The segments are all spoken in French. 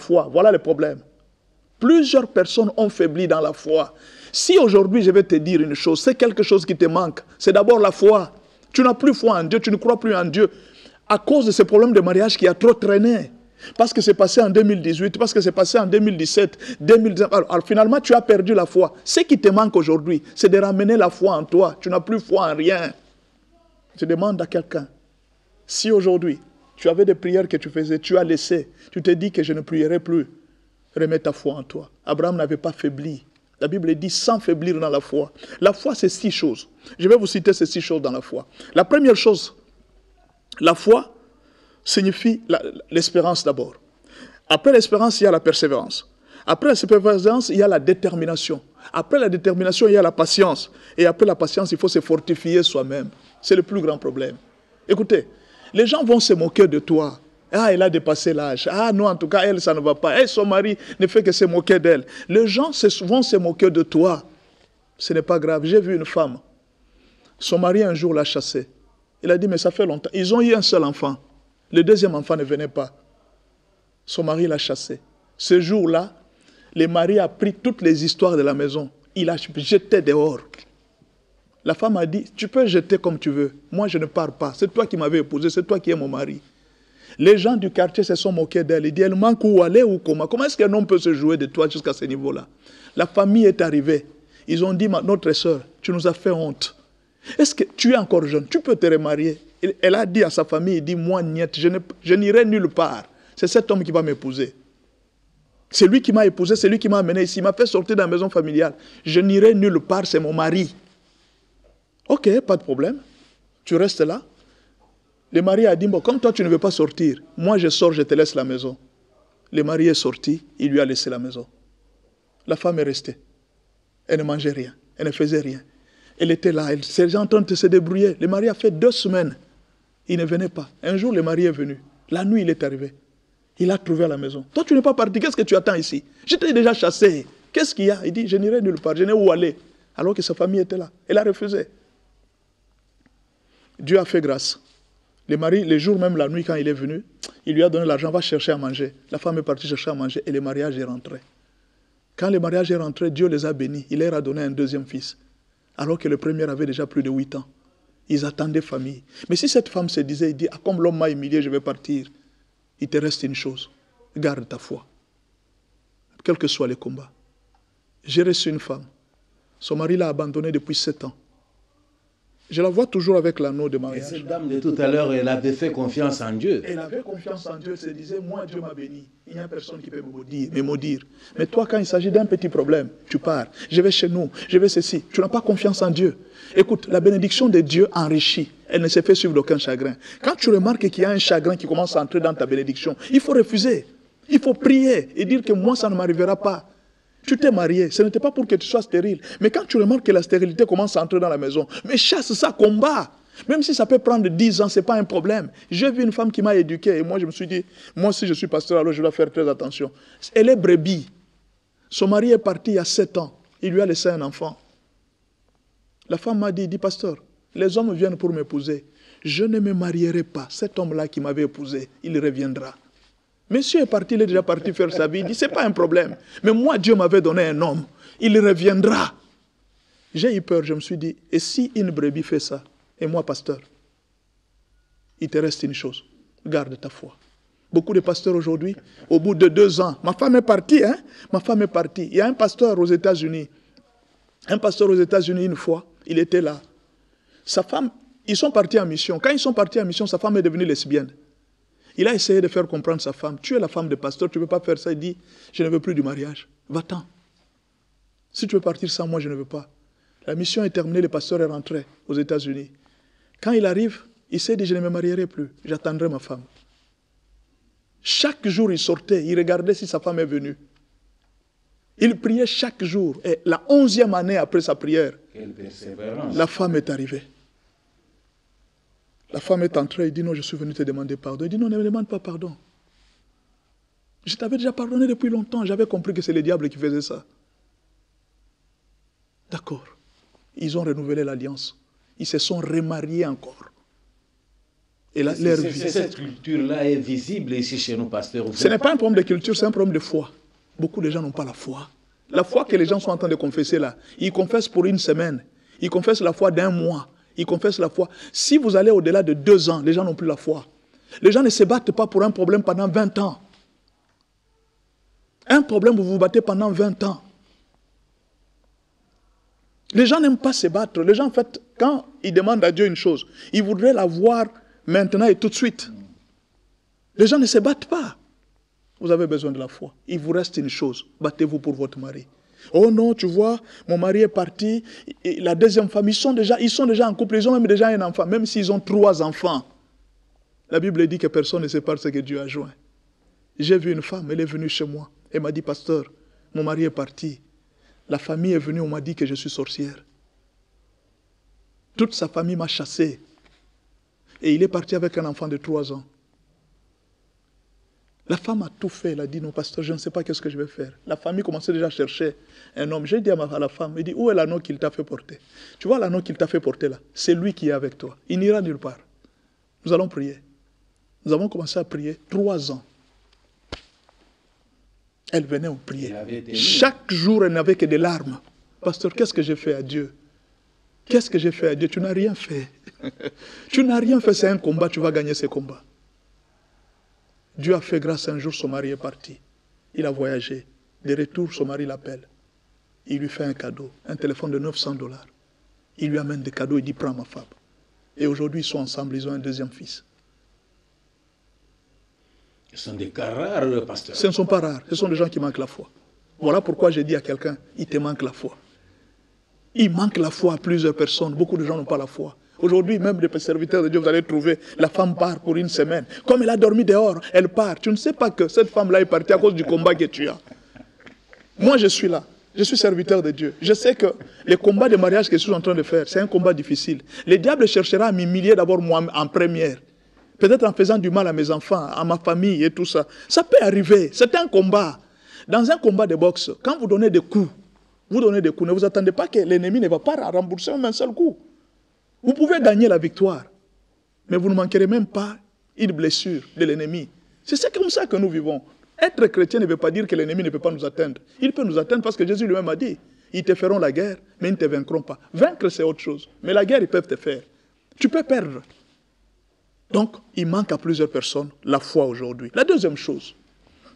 foi. Voilà le problème. Plusieurs personnes ont faibli dans la foi. Si aujourd'hui je vais te dire une chose, c'est quelque chose qui te manque, c'est d'abord la foi. Tu n'as plus foi en Dieu, tu ne crois plus en Dieu. À cause de ce problème de mariage qui a trop traîné. Parce que c'est passé en 2018, parce que c'est passé en 2017, 2019. Alors finalement, tu as perdu la foi. Ce qui te manque aujourd'hui, c'est de ramener la foi en toi. Tu n'as plus foi en rien. Je demande à quelqu'un, si aujourd'hui, tu avais des prières que tu faisais, tu as laissé, tu te dis que je ne prierai plus, remets ta foi en toi. Abraham n'avait pas faibli. La Bible dit sans faiblir dans la foi. La foi, c'est 6 choses. Je vais vous citer ces 6 choses dans la foi. La première chose, la foi signifie l'espérance d'abord. Après l'espérance, il y a la persévérance. Après la persévérance, il y a la détermination. Après la détermination, il y a la patience. Et après la patience, il faut se fortifier soi-même. C'est le plus grand problème. Écoutez, les gens vont se moquer de toi. Ah, elle a dépassé l'âge. Ah non, en tout cas, elle, ça ne va pas. Et son mari ne fait que se moquer d'elle. Les gens vont se moquer de toi. Ce n'est pas grave. J'ai vu une femme. Son mari, un jour, l'a chassée. Il a dit, mais ça fait longtemps. Ils ont eu un seul enfant. Le deuxième enfant ne venait pas. Son mari l'a chassée. Ce jour-là, le mari a pris toutes les histoires de la maison. Il a jeté dehors. La femme a dit, tu peux jeter comme tu veux. Moi, je ne pars pas. C'est toi qui m'avais épousé, c'est toi qui es mon mari. Les gens du quartier se sont moqués d'elle. Ils disent, elle manque où aller ou comment? Comment est-ce qu'un homme peut se jouer de toi jusqu'à ce niveau-là? La famille est arrivée. Ils ont dit, notre soeur, tu nous as fait honte. Est-ce que tu es encore jeune? Tu peux te remarier. Elle a dit à sa famille, il dit, moi, niet, je n'irai nulle part. C'est cet homme qui va m'épouser. C'est lui qui m'a épousé, c'est lui qui m'a amené ici. Il m'a fait sortir de la maison familiale. Je n'irai nulle part, c'est mon mari. Ok, pas de problème. Tu restes là. Le mari a dit, bon, comme toi tu ne veux pas sortir, moi je sors, je te laisse la maison. Le mari est sorti, il lui a laissé la maison. La femme est restée. Elle ne mangeait rien, elle ne faisait rien. Elle était là, elle s'est en train de se débrouiller. Le mari a fait 2 semaines. Il ne venait pas. Un jour, le mari est venu. La nuit, il est arrivé. Il a trouvé à la maison. Toi, tu n'es pas parti. Qu'est-ce que tu attends ici? Je t'ai déjà chassé. Qu'est-ce qu'il y a? Il dit, je n'irai nulle part. Je n'ai où aller. Alors que sa famille était là. Elle a refusé. Dieu a fait grâce. Le mari, le jour même, la nuit, quand il est venu, il lui a donné l'argent, va chercher à manger. La femme est partie chercher à manger et le mariage est rentré. Quand le mariage est rentré, Dieu les a bénis. Il leur a donné un 2e fils. Alors que le premier avait déjà plus de 8 ans. Ils attendaient famille. Mais si cette femme se disait, il dit, ah, comme l'homme m'a humilié, je vais partir. Il te reste une chose. Garde ta foi. Quels que soient les combats. J'ai reçu une femme. Son mari l'a abandonnée depuis 7 ans. Je la vois toujours avec l'anneau de mariage. Et cette dame de tout à l'heure, elle avait fait confiance en Dieu. Elle avait confiance en Dieu. Elle se disait, moi, Dieu m'a béni. Il n'y a personne qui peut me maudire. Mais toi, quand il s'agit d'un petit problème, tu pars. Je vais chez nous, je vais ceci. Tu n'as pas confiance en Dieu. Écoute, la bénédiction de Dieu enrichit. Elle ne se fait suivre d'aucun chagrin. Quand tu remarques qu'il y a un chagrin qui commence à entrer dans ta bénédiction, il faut refuser. Il faut prier et dire que moi, ça ne m'arrivera pas. Tu t'es marié, ce n'était pas pour que tu sois stérile. Mais quand tu remarques que la stérilité commence à entrer dans la maison, mais chasse ça, combat. Même si ça peut prendre 10 ans, ce n'est pas un problème. J'ai vu une femme qui m'a éduqué et moi je me suis dit, moi si je suis pasteur, alors je dois faire très attention. Elle est brebis. Son mari est parti il y a 7 ans. Il lui a laissé un enfant. La femme m'a dit, pasteur, les hommes viennent pour m'épouser. Je ne me marierai pas. Cet homme-là qui m'avait épousé, il reviendra. Monsieur est parti, il est déjà parti faire sa vie. Il dit, ce n'est pas un problème. Mais moi, Dieu m'avait donné un homme. Il reviendra. J'ai eu peur, je me suis dit, et si une brebis fait ça, et moi, pasteur, il te reste une chose, garde ta foi. Beaucoup de pasteurs aujourd'hui, au bout de 2 ans, ma femme est partie, hein? Ma femme est partie. Il y a un pasteur aux États-Unis. Un pasteur aux États-Unis, une fois, il était là. Sa femme, ils sont partis en mission. Quand ils sont partis en mission, sa femme est devenue lesbienne. Il a essayé de faire comprendre sa femme. Tu es la femme de pasteur, tu ne peux pas faire ça. Il dit, je ne veux plus du mariage. Va-t'en. Si tu veux partir sans moi, je ne veux pas. La mission est terminée, le pasteur est rentré aux États-Unis. Quand il arrive, il s'est dit, je ne me marierai plus. J'attendrai ma femme. Chaque jour, il sortait, il regardait si sa femme est venue. Il priait chaque jour. Et la 11e année après sa prière, la femme est arrivée. La femme est entrée, il dit, non, je suis venu te demander pardon. Il dit, non, ne me demande pas pardon. Je t'avais déjà pardonné depuis longtemps. J'avais compris que c'est le diable qui faisait ça. D'accord. Ils ont renouvelé l'alliance. Ils se sont remariés encore. Et là, leur vie. Cette culture-là est visible ici chez nos pasteurs. Ce n'est pas un problème de culture, c'est un problème de foi. Beaucoup de gens n'ont pas la foi. La foi que les gens sont en train de confesser là, ils confessent pour une semaine, ils confessent la foi d'un mois, ils confessent la foi. Si vous allez au-delà de 2 ans, les gens n'ont plus la foi. Les gens ne se battent pas pour un problème pendant 20 ans. Un problème, vous vous battez pendant 20 ans. Les gens n'aiment pas se battre. Les gens, en fait, quand ils demandent à Dieu une chose, ils voudraient la voir maintenant et tout de suite. Les gens ne se battent pas. Vous avez besoin de la foi. Il vous reste une chose. Battez-vous pour votre mari. Oh non, tu vois, mon mari est parti. Et la deuxième femme, ils sont déjà en couple. Ils ont même déjà un enfant. Même s'ils ont 3 enfants. La Bible dit que personne ne sépare ce que Dieu a joint. J'ai vu une femme, elle est venue chez moi. Elle m'a dit, pasteur, mon mari est parti. La famille est venue, on m'a dit que je suis sorcière. Toute sa famille m'a chassé. Et il est parti avec un enfant de 3 ans. La femme a tout fait. Elle a dit, non, pasteur, je ne sais pas qu'est-ce que je vais faire. La famille commençait déjà à chercher un homme. J'ai dit à la femme, il dit, où est l'anneau qu'il t'a fait porter? Tu vois l'anneau qu'il t'a fait porter là? C'est lui qui est avec toi. Il n'ira nulle part. Nous allons prier. Nous avons commencé à prier 3 ans. Elle venait, on priait. Chaque jour, elle n'avait que des larmes. Pasteur, qu'est-ce que j'ai fait à Dieu? Qu'est-ce que j'ai fait à Dieu? Tu n'as rien fait. Tu n'as rien fait, c'est un combat, tu vas gagner ce combat. Dieu a fait grâce, un jour, son mari est parti. Il a voyagé. De retour, son mari l'appelle. Il lui fait un cadeau, un téléphone de $900. Il lui amène des cadeaux, il dit, prends ma femme. Et aujourd'hui, ils sont ensemble, ils ont un 2e fils. Ce sont des cas rares, pasteur. Ce ne sont pas rares, ce sont des gens qui manquent la foi. Voilà pourquoi j'ai dit à quelqu'un, il te manque la foi. Il manque la foi à plusieurs personnes. Beaucoup de gens n'ont pas la foi. Aujourd'hui, même des serviteurs de Dieu, vous allez trouver, la femme part pour une semaine. Comme elle a dormi dehors, elle part. Tu ne sais pas que cette femme-là est partie à cause du combat que tu as. Moi, je suis là. Je suis serviteur de Dieu. Je sais que les combats de mariage que je suis en train de faire, c'est un combat difficile. Le diable cherchera à m'humilier d'abord moi en première. Peut-être en faisant du mal à mes enfants, à ma famille et tout ça. Ça peut arriver. C'est un combat. Dans un combat de boxe, quand vous donnez des coups, ne vous attendez pas que l'ennemi ne va pas rembourser un seul coup. Vous pouvez gagner la victoire, mais vous ne manquerez même pas une blessure de l'ennemi. C'est comme ça que nous vivons. Être chrétien ne veut pas dire que l'ennemi ne peut pas nous atteindre. Il peut nous atteindre parce que Jésus lui-même a dit, ils te feront la guerre, mais ils ne te vaincront pas. Vaincre, c'est autre chose. Mais la guerre, ils peuvent te faire. Tu peux perdre. Donc, il manque à plusieurs personnes la foi aujourd'hui. La deuxième chose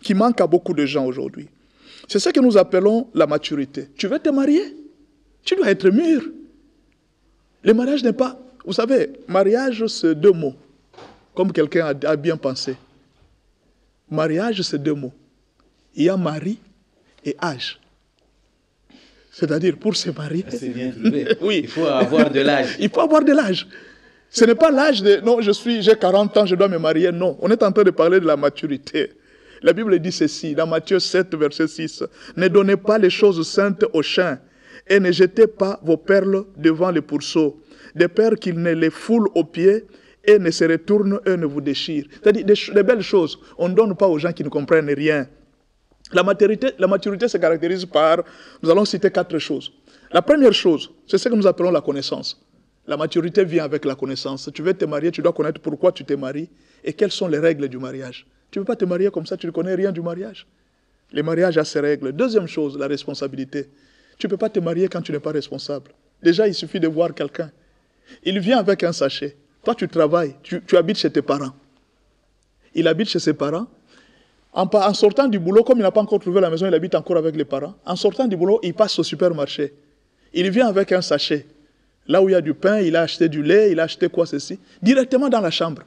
qui manque à beaucoup de gens aujourd'hui, c'est ce que nous appelons la maturité. Tu veux te marier? Tu dois être mûr. Le mariage n'est pas... Vous savez, mariage, c'est 2 mots, comme quelqu'un a bien pensé. Mariage, c'est 2 mots. Il y a mari et âge. C'est-à-dire, pour se marier... C'est bien trouvé. Oui. Il faut avoir de l'âge. Il faut avoir de l'âge. Ce n'est pas l'âge de, non, j'ai 40 ans, je dois me marier. Non, on est en train de parler de la maturité. La Bible dit ceci, dans Matthieu 7, verset 6. Ne donnez pas les choses saintes aux chiens et ne jetez pas vos perles devant les pourceaux, de peur qu'ils ne les foulent aux pieds et ne se retournent et ne vous déchirent. C'est-à-dire des belles choses, on ne donne pas aux gens qui ne comprennent rien. La maturité se caractérise par, nous allons citer 4 choses. La première chose, c'est ce que nous appelons la connaissance. La maturité vient avec la connaissance. Tu veux te marier, tu dois connaître pourquoi tu te maries et quelles sont les règles du mariage. Tu ne veux pas te marier comme ça, tu ne connais rien du mariage. Le mariage a ses règles. Deuxième chose, la responsabilité. Tu ne peux pas te marier quand tu n'es pas responsable. Déjà, il suffit de voir quelqu'un. Il vient avec un sachet. Toi, tu travailles, tu habites chez tes parents. Il habite chez ses parents. En sortant du boulot, comme il n'a pas encore trouvé la maison, il habite encore avec les parents. En sortant du boulot, il passe au supermarché. Il vient avec un sachet. Là où il y a du pain, il a acheté du lait, il a acheté quoi ceci, directement dans la chambre.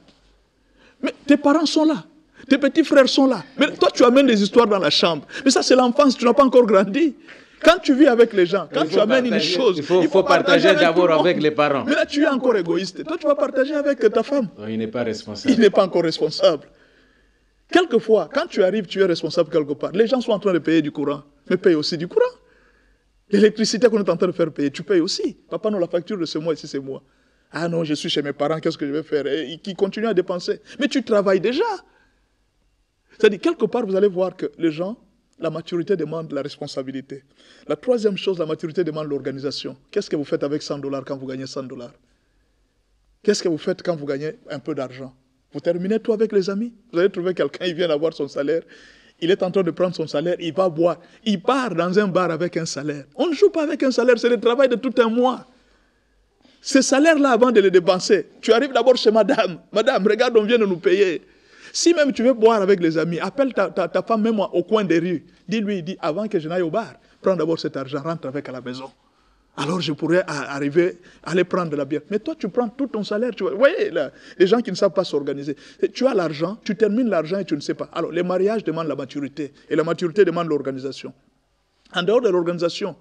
Mais tes parents sont là, tes petits frères sont là. Mais toi, tu amènes des histoires dans la chambre. Mais ça, c'est l'enfance, tu n'as pas encore grandi. Quand tu vis avec les gens, quand tu amènes une chose, il faut partager d'abord avec les parents. Mais là, tu es encore égoïste. Toi, tu vas partager avec ta femme. Il n'est pas responsable. Il n'est pas encore responsable. Quelquefois, quand tu arrives, tu es responsable quelque part. Les gens sont en train de payer du courant, mais paye aussi du courant. L'électricité qu'on est en train de faire payer, tu payes aussi. Papa, non, la facture de ce mois, ici, c'est moi. Ah non, je suis chez mes parents, qu'est-ce que je vais faire? Et qui continuent à dépenser. Mais tu travailles déjà. C'est-à-dire, quelque part, vous allez voir que les gens, la maturité demande la responsabilité. La troisième chose, la maturité demande l'organisation. Qu'est-ce que vous faites avec $100 quand vous gagnez $100? Qu'est-ce que vous faites quand vous gagnez un peu d'argent? Vous terminez tout avec les amis. Vous allez trouver quelqu'un, il vient d'avoir son salaire. Il est en train de prendre son salaire, il va boire. Il part dans un bar avec un salaire. On ne joue pas avec un salaire, c'est le travail de tout un mois. Ce salaire-là, avant de le dépenser, tu arrives d'abord chez madame. Madame, regarde, on vient de nous payer. Si même tu veux boire avec les amis, appelle ta femme même au coin des rues. Dis-lui, avant que je n'aille au bar, prends d'abord cet argent, rentre avec à la maison. Alors je pourrais aller prendre de la bière. Mais toi, tu prends tout ton salaire. Vous voyez, là, les gens qui ne savent pas s'organiser. Tu as l'argent, tu termines l'argent et tu ne sais pas. Alors, les mariages demandent la maturité. Et la maturité demande l'organisation. En dehors de l'organisation,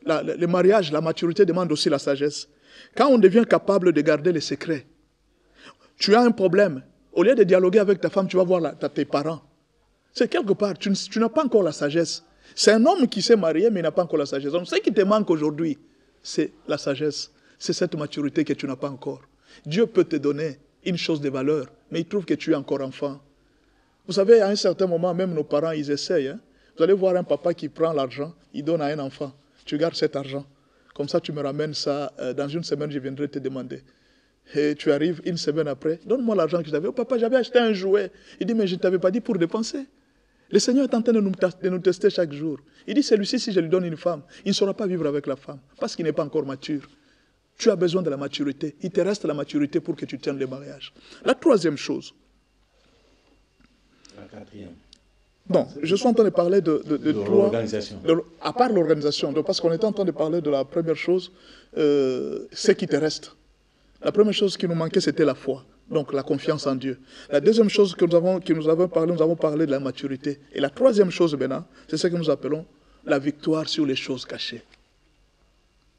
les mariages, la maturité demande aussi la sagesse. Quand on devient capable de garder les secrets, tu as un problème. Au lieu de dialoguer avec ta femme, tu vas voir tes parents. C'est quelque part, tu n'as pas encore la sagesse. C'est un homme qui s'est marié, mais il n'a pas encore la sagesse. Donc, ce qui te manque aujourd'hui, c'est la sagesse. C'est cette maturité que tu n'as pas encore. Dieu peut te donner une chose de valeur, mais il trouve que tu es encore enfant. Vous savez, à un certain moment, même nos parents, ils essayent. Hein? Vous allez voir un papa qui prend l'argent, il donne à un enfant. Tu gardes cet argent. Comme ça, tu me ramènes ça. Dans une semaine, je viendrai te demander. Et tu arrives une semaine après, donne-moi l'argent que j'avais. Oh papa, j'avais acheté un jouet. Il dit, mais je ne t'avais pas dit pour dépenser. Le Seigneur est en train de nous tester chaque jour. Il dit, celui-ci, si je lui donne une femme, il ne saura pas vivre avec la femme, parce qu'il n'est pas encore mature. Tu as besoin de la maturité. Il te reste la maturité pour que tu tiennes le mariage. La troisième chose. La quatrième. Bon, je suis en train de parler de l'organisation. À part l'organisation, parce qu'on était en train de parler de la première chose, ce qui te reste. La première chose qui nous manquait, c'était la foi. Donc la confiance en Dieu. La deuxième chose que nous avons parlé de la maturité. Et la troisième chose maintenant, c'est ce que nous appelons la victoire sur les choses cachées.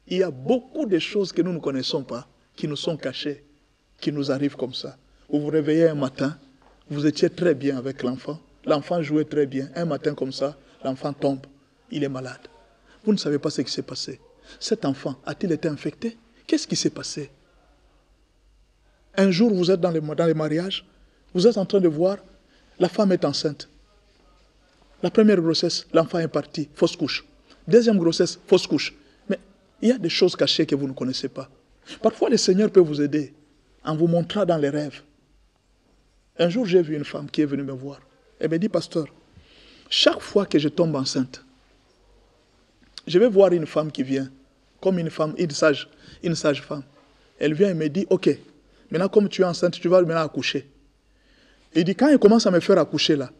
Il y a beaucoup de choses que nous ne connaissons pas, qui nous sont cachées, qui nous arrivent comme ça. Vous vous réveillez un matin, vous étiez très bien avec l'enfant, l'enfant jouait très bien. Un matin comme ça, l'enfant tombe, il est malade. Vous ne savez pas ce qui s'est passé. Cet enfant a-t-il été infecté? Qu'est-ce qui s'est passé? Un jour, vous êtes dans les mariages, vous êtes en train de voir, la femme est enceinte. La première grossesse, l'enfant est parti, fausse couche. Deuxième grossesse, fausse couche. Mais il y a des choses cachées que vous ne connaissez pas. Parfois, le Seigneur peut vous aider en vous montrant dans les rêves. Un jour, j'ai vu une femme qui est venue me voir. Elle me dit, pasteur, chaque fois que je tombe enceinte, je vais voir une femme qui vient, comme une femme, une sage femme. Elle vient et me dit, ok, maintenant, comme tu es enceinte, tu vas maintenant accoucher. Il dit, quand elle commence à me faire accoucher là,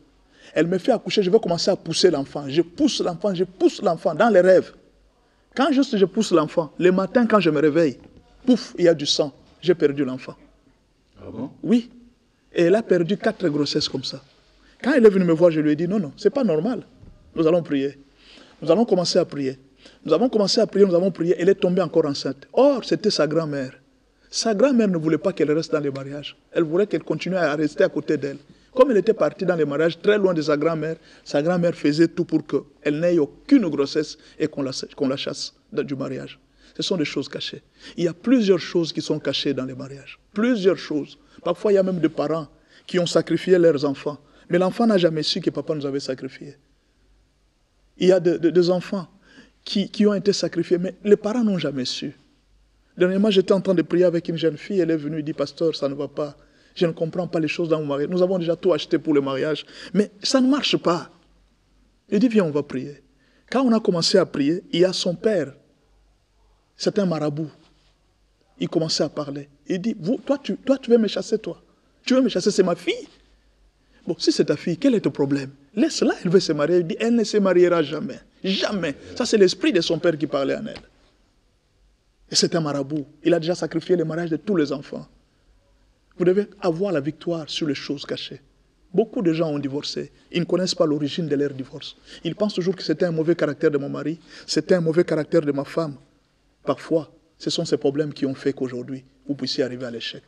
elle me fait accoucher, je vais commencer à pousser l'enfant. Je pousse l'enfant dans les rêves. Quand juste je pousse l'enfant, le matin quand je me réveille, pouf, il y a du sang. J'ai perdu l'enfant. Ah bon? Oui. Et elle a perdu 4 grossesses comme ça. Quand elle est venue me voir, je lui ai dit, non, c'est pas normal. Nous allons prier. Nous allons commencer à prier. Nous avons prié, elle est tombée encore enceinte. Or, c'était sa grand-mère. Sa grand-mère ne voulait pas qu'elle reste dans les mariages. Elle voulait qu'elle continue à rester à côté d'elle. Comme elle était partie dans les mariages, très loin de sa grand-mère faisait tout pour qu'elle n'ait aucune grossesse et qu'on la chasse du mariage. Ce sont des choses cachées. Il y a plusieurs choses qui sont cachées dans les mariages. Plusieurs choses. Parfois, il y a même des parents qui ont sacrifié leurs enfants. Mais l'enfant n'a jamais su que papa nous avait sacrifiés. Il y a des enfants qui ont été sacrifiés, mais les parents n'ont jamais su. Dernièrement, j'étais en train de prier avec une jeune fille. Elle est venue et dit, pasteur, ça ne va pas. Je ne comprends pas les choses dans mon mariage. Nous avons déjà tout acheté pour le mariage, mais ça ne marche pas. Il dit, viens, on va prier. Quand on a commencé à prier, il y a son père. C'est un marabout. Il commençait à parler. Il dit, toi, tu veux me chasser, toi. Tu veux me chasser, c'est ma fille. Bon, si c'est ta fille, quel est ton problème? Laisse-la, elle veut se marier. Il dit, elle ne se mariera jamais. Jamais. Ça, c'est l'esprit de son père qui parlait en elle. Et c'est un marabout. Il a déjà sacrifié le mariage de tous les enfants. Vous devez avoir la victoire sur les choses cachées. Beaucoup de gens ont divorcé. Ils ne connaissent pas l'origine de leur divorce. Ils pensent toujours que c'était un mauvais caractère de mon mari, c'était un mauvais caractère de ma femme. Parfois, ce sont ces problèmes qui ont fait qu'aujourd'hui, vous puissiez arriver à l'échec.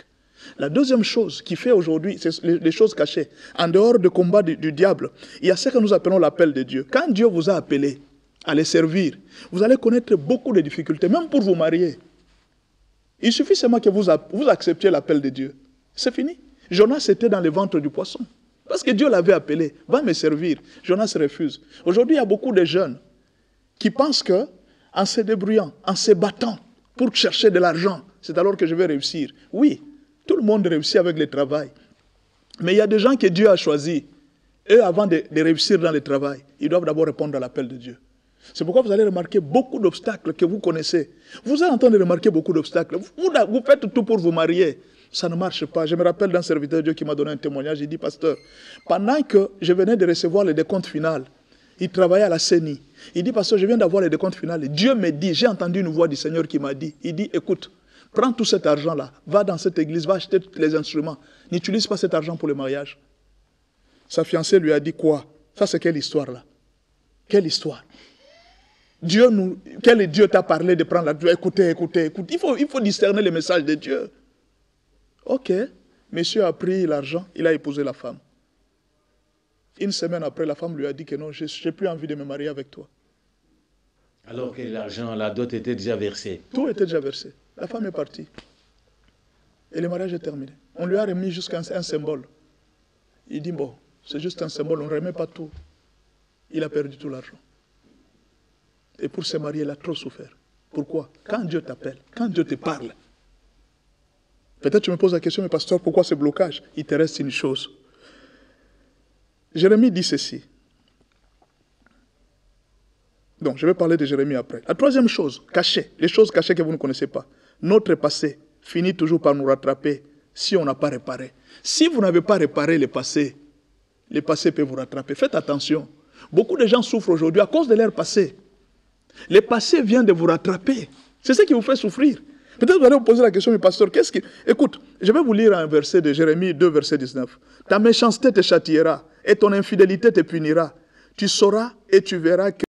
La deuxième chose qui fait aujourd'hui, c'est les choses cachées. En dehors du combat du diable, il y a ce que nous appelons l'appel de Dieu. Quand Dieu vous a appelé à les servir, vous allez connaître beaucoup de difficultés, même pour vous marier. Il suffit seulement que vous acceptiez l'appel de Dieu. C'est fini. Jonas était dans le ventre du poisson. Parce que Dieu l'avait appelé, va me servir. Jonas refuse. Aujourd'hui, il y a beaucoup de jeunes qui pensent qu'en se débrouillant, en se battant pour chercher de l'argent, c'est alors que je vais réussir. Oui, le monde réussit avec le travail. Mais il y a des gens que Dieu a choisis. Eux, avant de réussir dans le travail, ils doivent d'abord répondre à l'appel de Dieu. C'est pourquoi vous allez remarquer beaucoup d'obstacles que vous connaissez. Vous allez entendre remarquer beaucoup d'obstacles. Vous faites tout pour vous marier. Ça ne marche pas. Je me rappelle d'un serviteur de Dieu qui m'a donné un témoignage. Il dit, pasteur, pendant que je venais de recevoir le décompte final, il travaillait à la CENI. Il dit, pasteur, je viens d'avoir le décompte final. Et Dieu me dit, j'ai entendu une voix du Seigneur qui m'a dit, il dit, écoute, prends tout cet argent-là, va dans cette église, va acheter tous les instruments. N'utilise pas cet argent pour le mariage. Sa fiancée lui a dit quoi? Ça, c'est quelle histoire là? Quelle histoire? Quel Dieu t'a parlé de prendre la... Écoutez. Il faut discerner le message de Dieu. Ok, monsieur a pris l'argent, il a épousé la femme. Une semaine après, la femme lui a dit que non, je n'ai plus envie de me marier avec toi. Alors que l'argent, la dot était déjà versée. Tout était déjà versé. La femme est partie. Et le mariage est terminé. On lui a remis jusqu'à un symbole. Il dit, bon, c'est juste un symbole, on ne remet pas tout. Il a perdu tout l'argent. Et pour se marier, il a trop souffert. Pourquoi? Quand Dieu t'appelle, quand Dieu te parle, peut-être tu me poses la question, mais pasteur, pourquoi ce blocage? Il te reste une chose. Jérémie dit ceci. Donc, je vais parler de Jérémie après. La troisième chose, cachée, les choses cachées que vous ne connaissez pas. Notre passé finit toujours par nous rattraper si on n'a pas réparé. Si vous n'avez pas réparé le passé peut vous rattraper. Faites attention. Beaucoup de gens souffrent aujourd'hui à cause de leur passé. Le passé vient de vous rattraper. C'est ce qui vous fait souffrir. Peut-être vous allez vous poser la question, mais pasteur, qu'est-ce qui... Écoute, je vais vous lire un verset de Jérémie 2, verset 19. Ta méchanceté te châtiera et ton infidélité te punira. Tu sauras et tu verras que